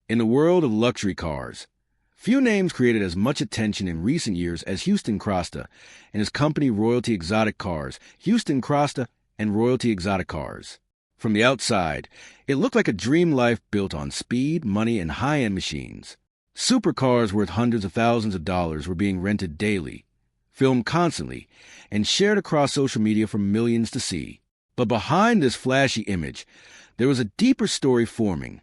In the world of luxury cars, few names created as much attention in recent years as Houston Crosta and his company Royalty Exotic Cars, Houston Crosta and Royalty Exotic Cars. From the outside, it looked like a dream life built on speed, money, and high-end machines. Supercars worth hundreds of thousands of dollars were being rented daily, filmed constantly, and shared across social media for millions to see. But behind this flashy image, there was a deeper story forming,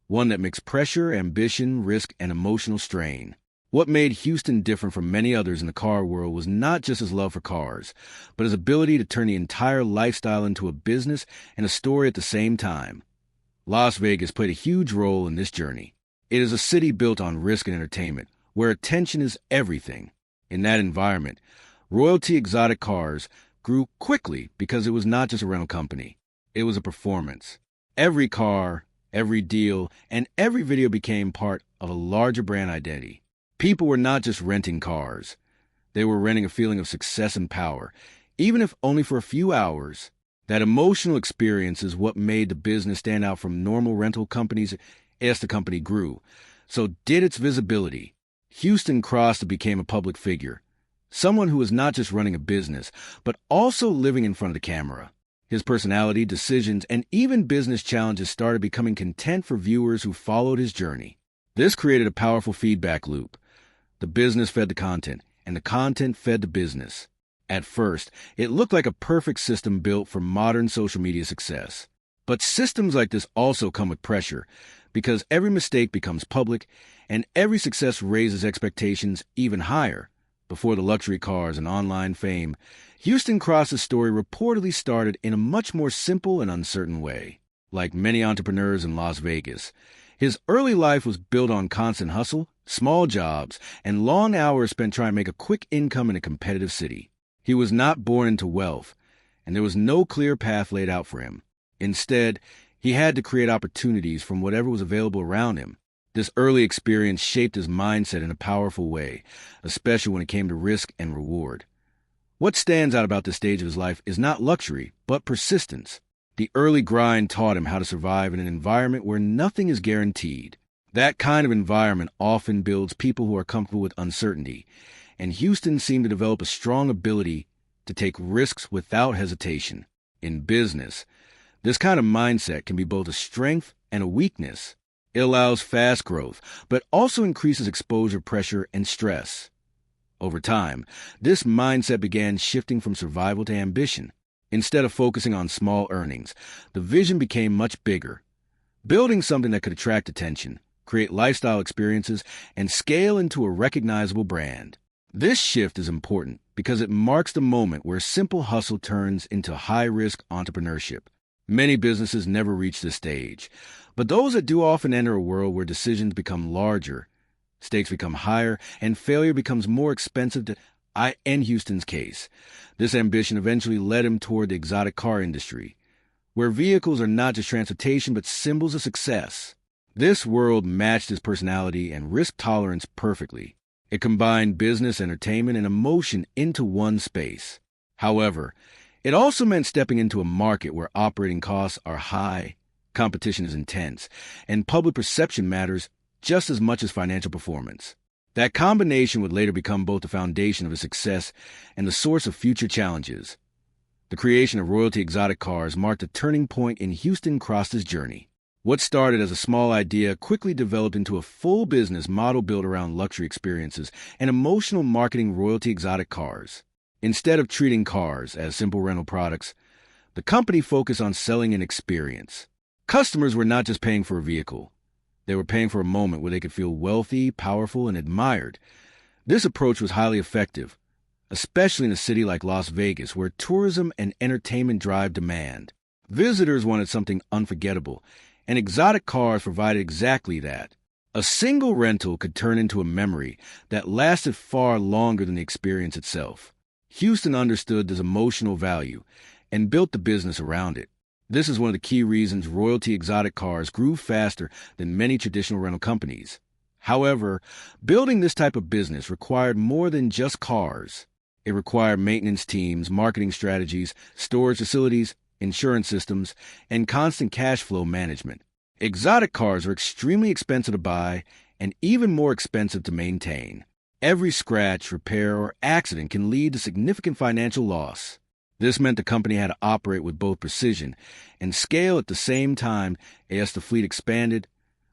one that mixed pressure, ambition, risk, and emotional strain. What made Houston different from many others in the car world was not just his love for cars, but his ability to turn the entire lifestyle into a business and a story at the same time. Las Vegas played a huge role in this journey. It is a city built on risk and entertainment, where attention is everything. In that environment, Royalty Exotic Cars grew quickly because it was not just a rental company. It was a performance. Every car, every deal, and every video became part of a larger brand identity. People were not just renting cars. They were renting a feeling of success and power, even if only for a few hours. That emotional experience is what made the business stand out from normal rental companies as the company grew. So did its visibility. Houston Crosta became a public figure, someone who was not just running a business, but also living in front of the camera. His personality, decisions, and even business challenges started becoming content for viewers who followed his journey. This created a powerful feedback loop. The business fed the content, and the content fed the business. At first, it looked like a perfect system built for modern social media success. But systems like this also come with pressure, because every mistake becomes public, and every success raises expectations even higher. Before the luxury cars and online fame, Houston Crosta's story reportedly started in a much more simple and uncertain way. Like many entrepreneurs in Las Vegas, his early life was built on constant hustle, small jobs, and long hours spent trying to make a quick income in a competitive city. He was not born into wealth, and there was no clear path laid out for him. Instead, he had to create opportunities from whatever was available around him. This early experience shaped his mindset in a powerful way, especially when it came to risk and reward. What stands out about this stage of his life is not luxury, but persistence. The early grind taught him how to survive in an environment where nothing is guaranteed. That kind of environment often builds people who are comfortable with uncertainty, and Houston seemed to develop a strong ability to take risks without hesitation. In business, this kind of mindset can be both a strength and a weakness. It allows fast growth, but also increases exposure, pressure, and stress. Over time, this mindset began shifting from survival to ambition. Instead of focusing on small earnings, the vision became much bigger, building something that could attract attention, create lifestyle experiences, and scale into a recognizable brand. This shift is important because it marks the moment where simple hustle turns into high-risk entrepreneurship. Many businesses never reach this stage, but those that do often enter a world where decisions become larger, stakes become higher, and failure becomes more expensive. In Houston's case, this ambition eventually led him toward the exotic car industry, where vehicles are not just transportation but symbols of success. This world matched his personality and risk tolerance perfectly. It combined business, entertainment, and emotion into one space. However, it also meant stepping into a market where operating costs are high, competition is intense, and public perception matters just as much as financial performance. That combination would later become both the foundation of his success and the source of future challenges. The creation of Royalty Exotic Cars marked a turning point in Houston Crosta's journey. What started as a small idea quickly developed into a full business model built around luxury experiences and emotional marketing. Royalty Exotic Cars. Instead of treating cars as simple rental products, the company focused on selling an experience. Customers were not just paying for a vehicle. They were paying for a moment where they could feel wealthy, powerful, and admired. This approach was highly effective, especially in a city like Las Vegas, where tourism and entertainment drive demand. Visitors wanted something unforgettable, and exotic cars provided exactly that. A single rental could turn into a memory that lasted far longer than the experience itself. Houston understood this emotional value and built the business around it. This is one of the key reasons Royalty Exotic Cars grew faster than many traditional rental companies. However, building this type of business required more than just cars. It required maintenance teams, marketing strategies, storage facilities, insurance systems, and constant cash flow management. Exotic cars are extremely expensive to buy and even more expensive to maintain. Every scratch, repair, or accident can lead to significant financial loss. This meant the company had to operate with both precision and scale at the same time. As the fleet expanded,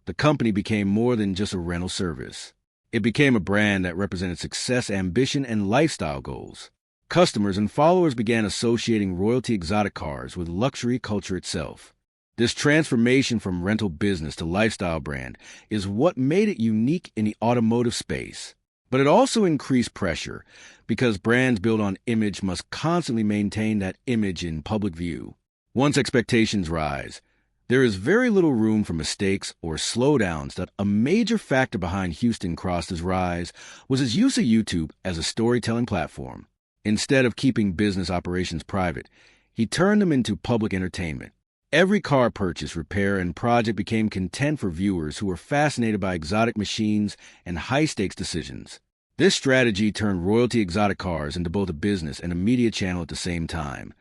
the company became more than just a rental service. It became a brand that represented success, ambition, and lifestyle goals. Customers and followers began associating Royalty Exotic cars with luxury culture itself. This transformation from rental business to lifestyle brand is what made it unique in the automotive space. But it also increased pressure because brands built on image must constantly maintain that image in public view. Once expectations rise, there is very little room for mistakes or slowdowns. That a major factor behind Houston Crosta's rise was his use of YouTube as a storytelling platform. Instead of keeping business operations private, he turned them into public entertainment. Every car purchase, repair, and project became content for viewers who were fascinated by exotic machines and high-stakes decisions. This strategy turned Royalty Exotic cars into both a business and a media channel at the same time.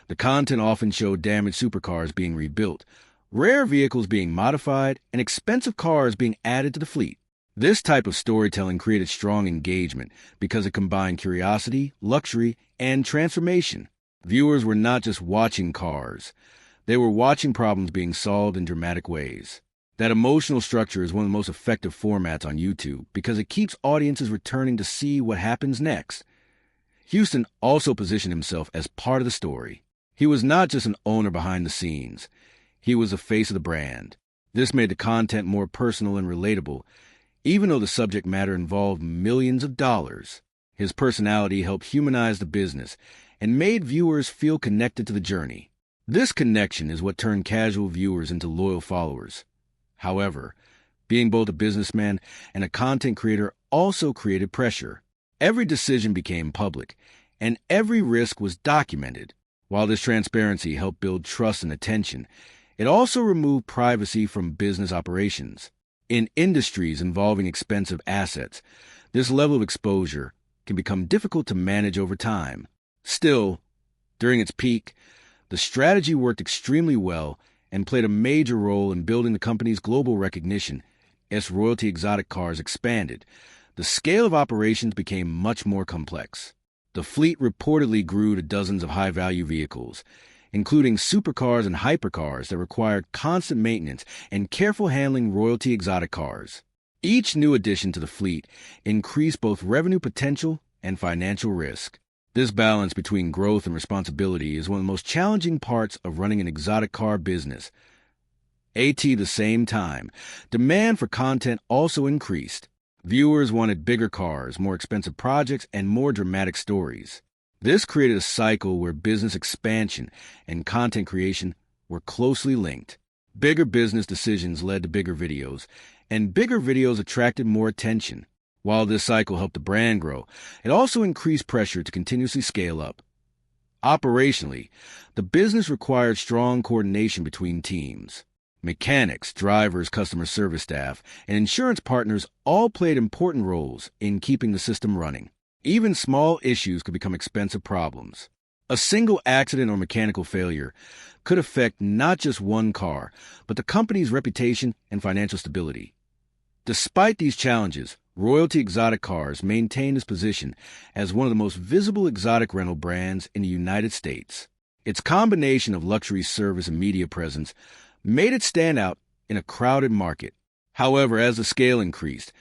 The content often showed damaged supercars being rebuilt, rare vehicles being modified, and expensive cars being added to the fleet. This type of storytelling created strong engagement because it combined curiosity, luxury, and transformation. Viewers were not just watching cars. They were watching problems being solved in dramatic ways. That emotional structure is one of the most effective formats on YouTube because it keeps audiences returning to see what happens next. Houston also positioned himself as part of the story. He was not just an owner behind the scenes. He was the face of the brand. This made the content more personal and relatable, even though the subject matter involved millions of dollars. His personality helped humanize the business and made viewers feel connected to the journey. This connection is what turned casual viewers into loyal followers. However, being both a businessman and a content creator also created pressure. Every decision became public, and every risk was documented. While this transparency helped build trust and attention, it also removed privacy from business operations. In industries involving expensive assets, this level of exposure can become difficult to manage over time. Still, during its peak, the strategy worked extremely well and played a major role in building the company's global recognition. As Royalty Exotic cars expanded, the scale of operations became much more complex. The fleet reportedly grew to dozens of high-value vehicles, including supercars and hypercars that required constant maintenance and careful handling. Royalty Exotic cars. Each new addition to the fleet increased both revenue potential and financial risk. This balance between growth and responsibility is one of the most challenging parts of running an exotic car business. At the same time, demand for content also increased. Viewers wanted bigger cars, more expensive projects, and more dramatic stories. This created a cycle where business expansion and content creation were closely linked. Bigger business decisions led to bigger videos, and bigger videos attracted more attention. While this cycle helped the brand grow, it also increased pressure to continuously scale up. Operationally, the business required strong coordination between teams. Mechanics, drivers, customer service staff, and insurance partners all played important roles in keeping the system running. Even small issues could become expensive problems. A single accident or mechanical failure could affect not just one car, but the company's reputation and financial stability. Despite these challenges, Royalty Exotic cars maintained its position as one of the most visible exotic rental brands in the United States. Its combination of luxury service and media presence made it stand out in a crowded market. However, as the scale increased,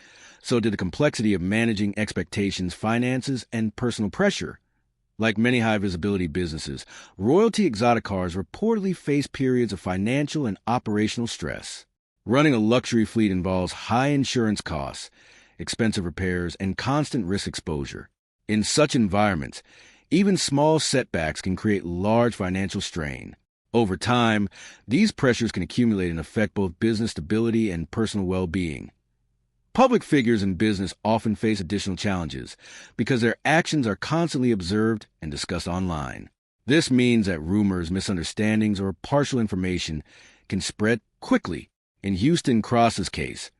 so did the complexity of managing expectations, finances, and personal pressure. Like many high-visibility businesses, Royalty Exotic cars reportedly faced periods of financial and operational stress. Running a luxury fleet involves high insurance costs, expensive repairs, and constant risk exposure. In such environments, even small setbacks can create large financial strain. Over time, these pressures can accumulate and affect both business stability and personal well-being. Public figures in business often face additional challenges because their actions are constantly observed and discussed online. This means that rumors, misunderstandings, or partial information can spread quickly. In Houston Crosta's case,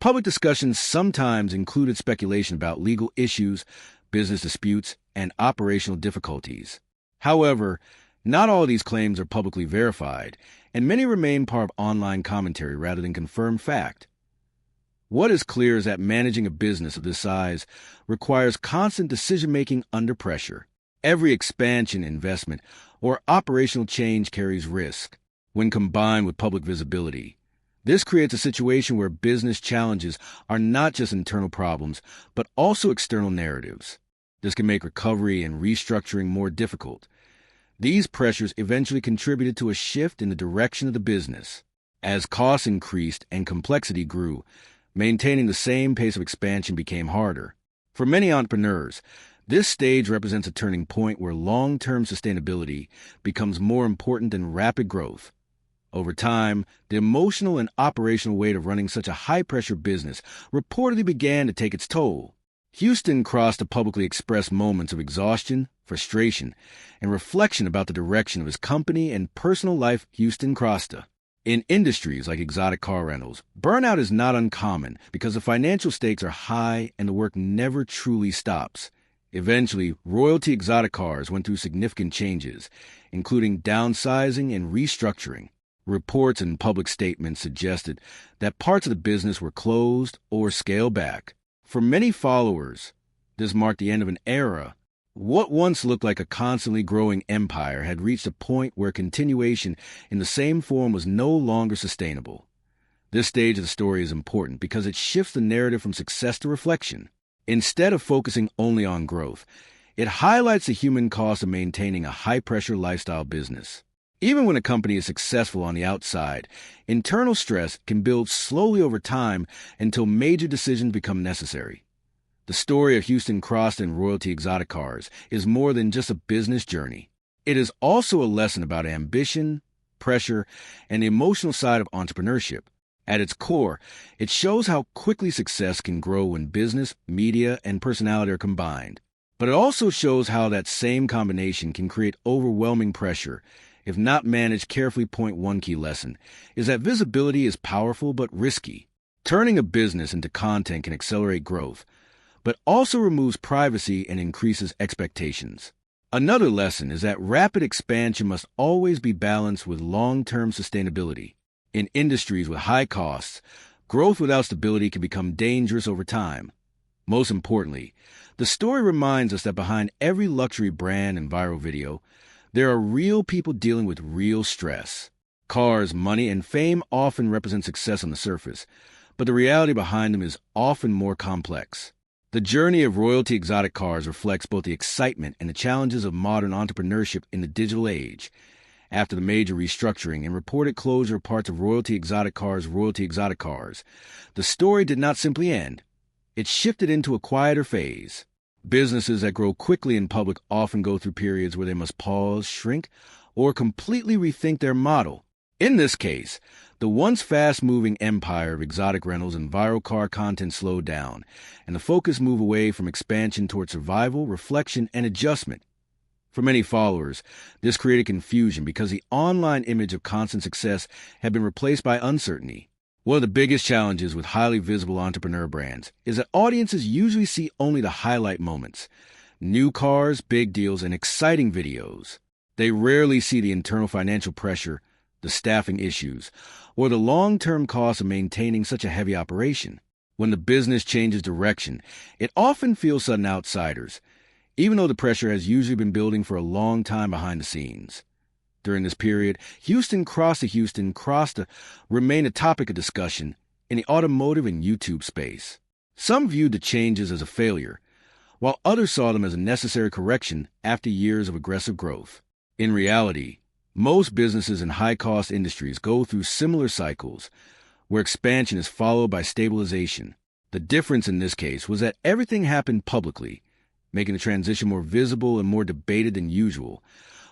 public discussions sometimes included speculation about legal issues, business disputes, and operational difficulties. However, Not all of these claims are publicly verified, and many remain part of online commentary rather than confirmed fact. What is clear is that managing a business of this size requires constant decision-making under pressure. Every expansion, investment, or operational change carries risk when combined with public visibility. This creates a situation where business challenges are not just internal problems, but also external narratives. This can make recovery and restructuring more difficult. These pressures eventually contributed to a shift in the direction of the business. As costs increased and complexity grew, maintaining the same pace of expansion became harder. For many entrepreneurs, this stage represents a turning point where long-term sustainability becomes more important than rapid growth. Over time, the emotional and operational weight of running such a high-pressure business reportedly began to take its toll. Houston Crosta publicly expressed moments of exhaustion, frustration, and reflection about the direction of his company and personal life. Houston Crosta. In industries like exotic car rentals, burnout is not uncommon because the financial stakes are high and the work never truly stops. Eventually, Royalty Exotic Cars went through significant changes, including downsizing and restructuring. Reports and public statements suggested that parts of the business were closed or scaled back. For many followers, this marked the end of an era. What once looked like a constantly growing empire had reached a point where continuation in the same form was no longer sustainable. This stage of the story is important because it shifts the narrative from success to reflection. Instead of focusing only on growth, it highlights the human cost of maintaining a high-pressure lifestyle business. Even when a company is successful on the outside, internal stress can build slowly over time until major decisions become necessary. The story of Houston Crosta and Royalty Exotic Cars is more than just a business journey. It is also a lesson about ambition, pressure, and the emotional side of entrepreneurship. At its core, it shows how quickly success can grow when business, media, and personality are combined. But it also shows how that same combination can create overwhelming pressure if not managed carefully. Point one key lesson is that visibility is powerful but risky. Turning a business into content can accelerate growth, but also removes privacy and increases expectations. Another lesson is that rapid expansion must always be balanced with long-term sustainability. In industries with high costs, growth without stability can become dangerous over time. Most importantly, the story reminds us that behind every luxury brand and viral video, there are real people dealing with real stress. Cars, money, and fame often represent success on the surface, but the reality behind them is often more complex. The journey of Royalty Exotic Cars reflects both the excitement and the challenges of modern entrepreneurship in the digital age. After the major restructuring and reported closure of parts of Royalty Exotic Cars, the story did not simply end. It shifted into a quieter phase. Businesses that grow quickly in public often go through periods where they must pause, shrink, or completely rethink their model. In this case, the once fast-moving empire of exotic rentals and viral car content slowed down, and the focus moved away from expansion toward survival, reflection, and adjustment. For many followers, this created confusion because the online image of constant success had been replaced by uncertainty. One of the biggest challenges with highly visible entrepreneur brands is that audiences usually see only the highlight moments: new cars, big deals, and exciting videos. They rarely see the internal financial pressure, the staffing issues, or the long-term cost of maintaining such a heavy operation. When the business changes direction, it often feels sudden outsiders, even though the pressure has usually been building for a long time behind the scenes. During this period, Houston Crosta remained a topic of discussion in the automotive and YouTube space. Some viewed the changes as a failure, while others saw them as a necessary correction after years of aggressive growth. In reality, most businesses in high-cost industries go through similar cycles, where expansion is followed by stabilization. The difference in this case was that everything happened publicly, making the transition more visible and more debated than usual.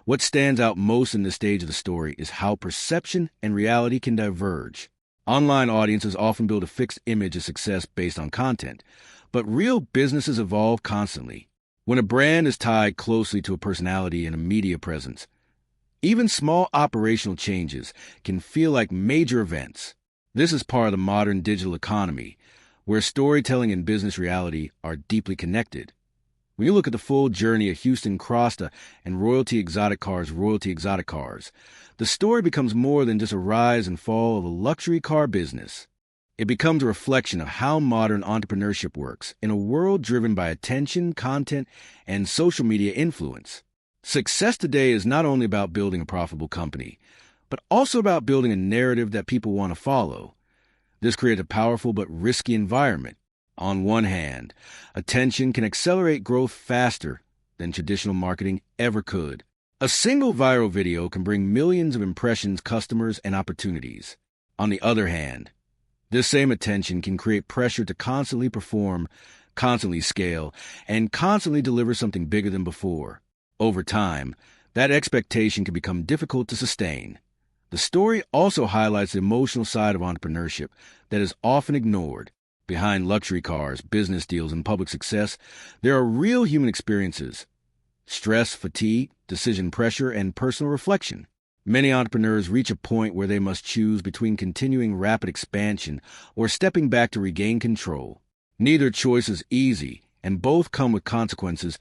What stands out most in this stage of the story is how perception and reality can diverge. Online audiences often build a fixed image of success based on content, but real businesses evolve constantly. When a brand is tied closely to a personality and a media presence, even small operational changes can feel like major events. This is part of the modern digital economy, where storytelling and business reality are deeply connected. When you look at the full journey of Houston Crosta and royalty exotic cars, the story becomes more than just a rise and fall of a luxury car business. It becomes a reflection of how modern entrepreneurship works in a world driven by attention, content, and social media influence. Success today is not only about building a profitable company, but also about building a narrative that people want to follow. This creates a powerful but risky environment. On one hand, attention can accelerate growth faster than traditional marketing ever could. A single viral video can bring millions of impressions, customers, and opportunities. On the other hand, this same attention can create pressure to constantly perform, constantly scale, and constantly deliver something bigger than before. Over time, that expectation can become difficult to sustain. The story also highlights the emotional side of entrepreneurship that is often ignored. Behind luxury cars, business deals, and public success, there are real human experiences: stress, fatigue, decision pressure, and personal reflection. Many entrepreneurs reach a point where they must choose between continuing rapid expansion or stepping back to regain control. Neither choice is easy, and both come with consequences.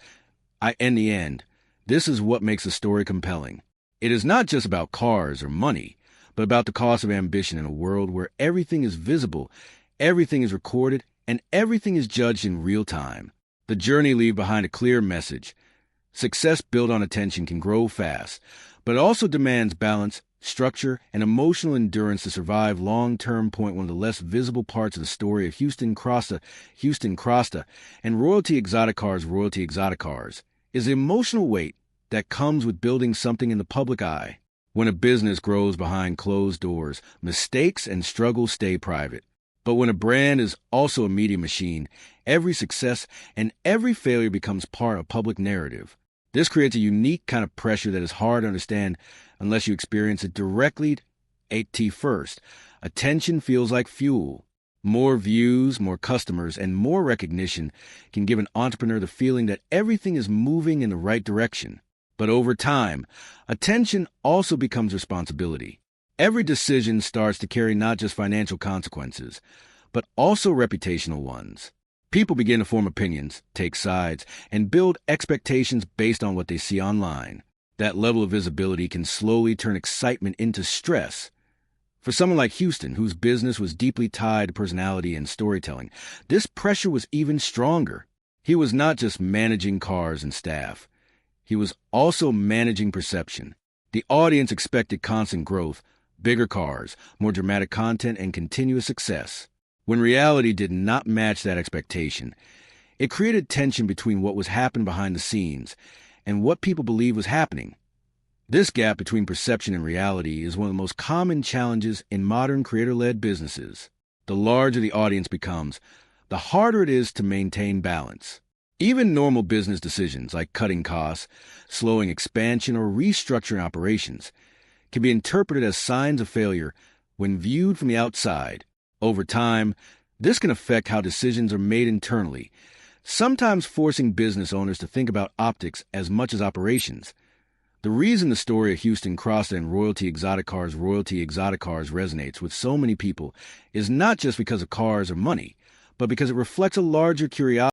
In the end, this is what makes the story compelling. It is not just about cars or money, but about the cost of ambition in a world where everything is visible, everything is recorded, and everything is judged in real time. The journey leaves behind a clear message. Success built on attention can grow fast, but it also demands balance, structure, and emotional endurance to survive long-term. One of the less visible parts of the story of Houston Crosta, and royalty exotic cars, is the emotional weight that comes with building something in the public eye. When a business grows behind closed doors, mistakes and struggles stay private. But when a brand is also a media machine, every success and every failure becomes part of public narrative. This creates a unique kind of pressure that is hard to understand unless you experience it directly. First, attention feels like fuel. More views, more customers, and more recognition can give an entrepreneur the feeling that everything is moving in the right direction. But over time, attention also becomes responsibility. Every decision starts to carry not just financial consequences, but also reputational ones. People begin to form opinions, take sides, and build expectations based on what they see online. That level of visibility can slowly turn excitement into stress. For someone like Houston, whose business was deeply tied to personality and storytelling, this pressure was even stronger. He was not just managing cars and staff. He was also managing perception. The audience expected constant growth, bigger cars, more dramatic content, and continuous success. When reality did not match that expectation, it created tension between what was happening behind the scenes and what people believed was happening. This gap between perception and reality is one of the most common challenges in modern creator-led businesses. The larger the audience becomes, the harder it is to maintain balance. Even normal business decisions like cutting costs, slowing expansion, or restructuring operations can be interpreted as signs of failure when viewed from the outside. Over time, this can affect how decisions are made internally, sometimes forcing business owners to think about optics as much as operations. The reason the story of Houston Crosta and royalty exotic cars resonates with so many people is not just because of cars or money, but because it reflects a larger curiosity